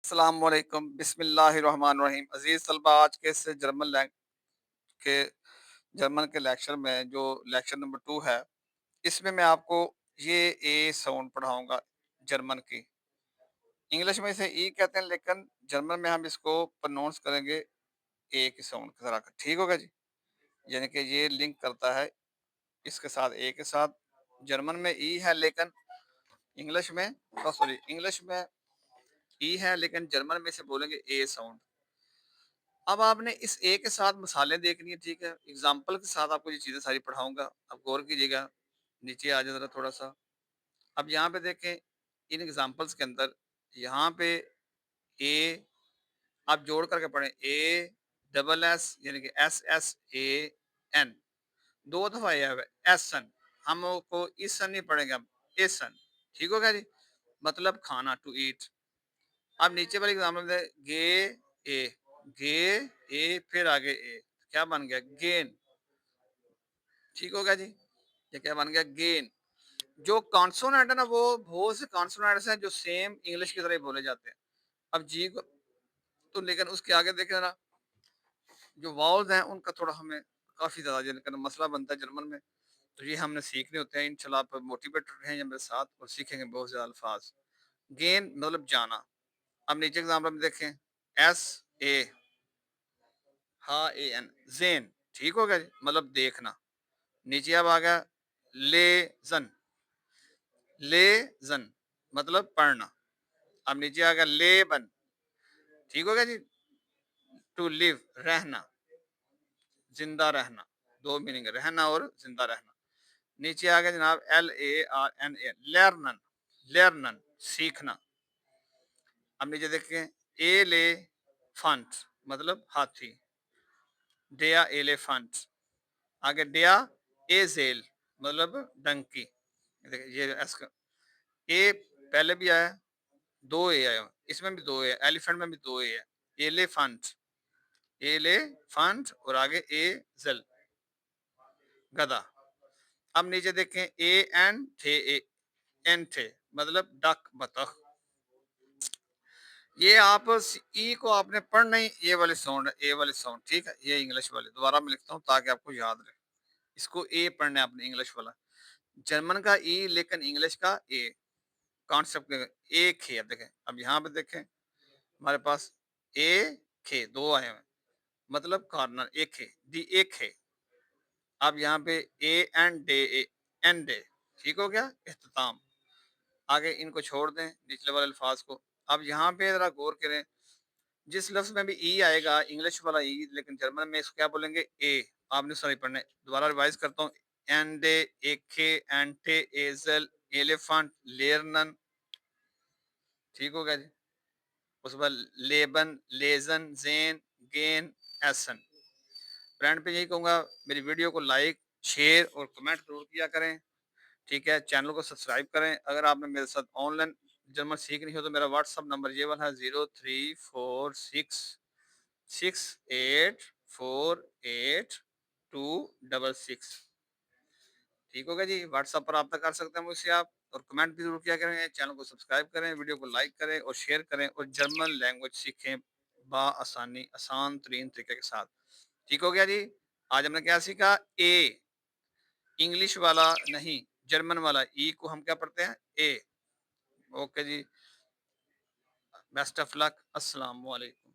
السلام علیکم، بسم اللہ الرحمن الرحیم۔ عزیز طلبہ، آج کے اس کے جرمن کے لیکچر میں جو لیکچر نمبر 2 ہے، اس میں آپ کو یہ اے ساؤنڈ پڑھاؤں گا جرمن کی۔ انگلش میں اسے ای کہتے ہیں، لیکن جرمن میں ہم اس کو پرونونس کریں گے اے کی ساؤنڈ کی طرح۔ ٹھیک ہوگا جی؟ یعنی کہ یہ لنک کرتا ہے اس کے ساتھ، اے کے ساتھ۔ جرمن میں ای ہے لیکن انگلش میں ای ہے، لیکن جرمن میں سے بولیں گے اے ساؤنڈ۔ اب آپ نے اس اے کے ساتھ مثالیں دیکھنی ہے، ٹھیک ہے؟ اگزامپل کے ساتھ آپ کو یہ چیزیں ساری پڑھاؤں گا، اب غور کیجیے گا۔ نیچے آ جائے ذرا تھوڑا سا۔ اب یہاں پہ دیکھیں، ان اگزامپلس کے اندر یہاں پہ اے آپ جوڑ کر کے پڑھیں، اے ڈبل ایس یعنی کہ ایس ایس اے این، دو دفعہ یہ ہے ایسن، ہم کو ایسن نہیں پڑھیں گے، ہم ایسن۔ ٹھیک ہوگا جی؟ مطلب کھانا، ٹو ایٹ۔ اب نیچے والی ایگزامپل دے، گے اے، گے اے پھر آگے اے، کیا بن گیا؟ گین۔ ٹھیک ہوگا جی؟ یہ کیا بن گیا؟ گین۔ جو کانسوننٹ ہے نا، وہ بہت سے کانسوننٹس ہیں جو سیم انگلش کی طرح ہی بولے جاتے ہیں۔ اب جی کو تو، لیکن اس کے آگے دیکھیں نا، جو واؤلز ہیں ان کا تھوڑا ہمیں کافی زیادہ مسئلہ بنتا ہے جرمن میں، تو یہ ہم نے سیکھنے ہوتے ہیں۔ انشاءاللہ آپ موٹیویٹ رہیں میرے ساتھ اور سیکھیں گے بہت زیادہ الفاظ۔ گین مطلب جانا۔ اب نیچے ایگزامپل میں دیکھیں، ایس اے ہا اے این، زین۔ ٹھیک ہو گیا جی؟ مطلب دیکھنا۔ نیچے اب آ گیا لے زن، لے زن مطلب پڑھنا۔ اب نیچے آ گیا لے بن۔ ٹھیک ہو گیا جی؟ ٹو لیو، رہنا، زندہ رہنا، دو میننگ، رہنا اور زندہ رہنا۔ نیچے آ گیا جناب ایل اے آر این اے، لرنن، لرنن سیکھنا۔ اب نیچے دیکھیں، اے لے فنٹ مطلب ہاتھی، ڈیا ایلیفنٹ۔ آگے ڈیا اے زیل مطلب ڈنکی۔ یہ ایس کا اے پہلے بھی آیا، دو اے آیا، اس میں بھی دو اے، ایلیفنٹ میں بھی دو اے ہے، ایلیفنٹ، ایلیفنٹ اور آگے اے زل، گدا۔ اب نیچے دیکھیں، اے این تھے، اے این تھے مطلب ڈک، بطخ۔ یہ آپ ای کو آپ نے پڑھنا ہی، یہ والے ساؤنڈ ہے، اے والے ساؤنڈ، ٹھیک ہے؟ یہ انگلش والے، دوبارہ میں لکھتا ہوں تاکہ آپ کو یاد رہے۔ اس کو اے پڑھنا ہے آپ نے، انگلش والا، جرمن کا ای لیکن انگلش کا اے کانسیپٹ۔ ایک ہے، دیکھیں اب یہاں پہ دیکھیں ہمارے پاس اے کھے دو آئے ہوئے، مطلب کارنر، ایک ہے دی، ایک ہے۔ اب یہاں پہ A and D, A and D, ٹھیک ہو گیا؟ اختتام۔ آگے ان کو چھوڑ دیں نچلے والے الفاظ کو۔ اب یہاں پہ ذرا غور کریں، جس لفظ میں بھی ای آئے گا، انگلش والا ای، لیکن جرمن میں اس کو کیا بولیں گے؟ اے۔ آپ نے ساری پڑھنے، دوبارہ ریوائز کرتا ہوں، اینڈے، ایکھے، اینٹے، ایزل، ایلیفنٹ، لیرنن۔ ٹھیک ہوگا جی؟ اس کے بعد لیبن، لیزن، زین، گین، ایسن۔ فرینڈ پہ یہی کہوں گا، میری ویڈیو کو لائک، شیئر اور کمنٹ ضرور کیا کریں، ٹھیک ہے؟ چینل کو سبسکرائب کریں۔ اگر آپ نے میرے ساتھ آن لائن جرمن سیکھنی ہو تو میرا واٹس اپ نمبر یہ والا ہے، 0346684826۔ ٹھیک ہوگا جی؟ واٹس ایپ پر رابطہ کر سکتے ہیں مجھ سے آپ، اور کمنٹ بھی ضرور کیا کریں، چینل کو سبسکرائب کریں، ویڈیو کو لائک کریں اور شیئر کریں، اور جرمن لینگویج سیکھیں آسانی، آسان ترین طریقے کے ساتھ۔ ٹھیک ہو گیا جی؟ آج ہم نے کیا سیکھا؟ اے، انگلش والا نہیں، جرمن والا ای کو ہم کیا پڑھتے ہیں؟ اے۔ اوکے جی، بیسٹ آف لک، السلام علیکم۔